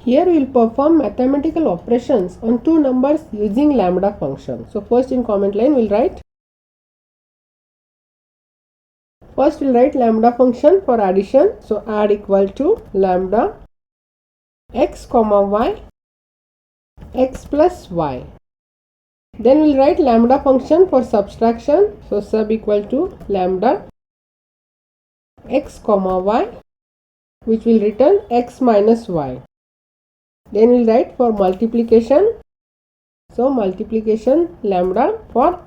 Here we will perform mathematical operations on two numbers using lambda function. So first in comment line we will write. First we will write lambda function for addition. So add equal to lambda x comma y x plus y. Then we will write lambda function for subtraction. So sub equal to lambda x comma y, which will return x minus y. Then we will write for multiplication. So multiplication lambda for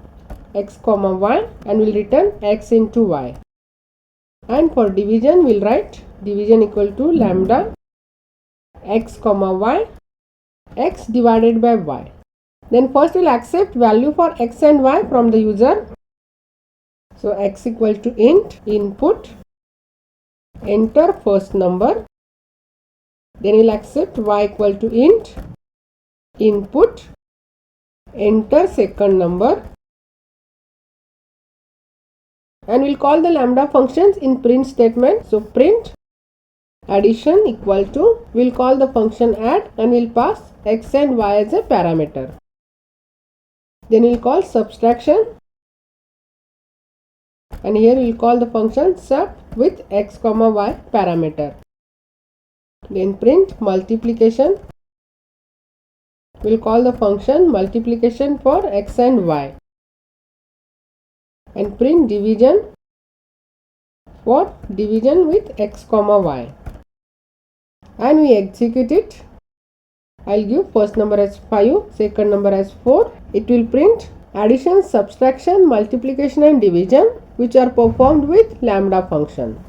x comma y and will return x into y. And for division we will write division equal to lambda x comma y x divided by y. Then first we will accept value for x and y from the user. So x equal to int input, enter first number. Then we will accept y equal to int input, enter second number. And we will call the lambda functions in print statement. So print addition equal to, we will call the function add and we will pass x and y as a parameter. Then we will call subtraction and here we will call the function sub with x comma y parameter. Then print multiplication, we will call the function multiplication for x and y. And print division for division with x comma y. And we execute it. I will give first number as 5, second number as 4. It will print addition, subtraction, multiplication and division which are performed with lambda function.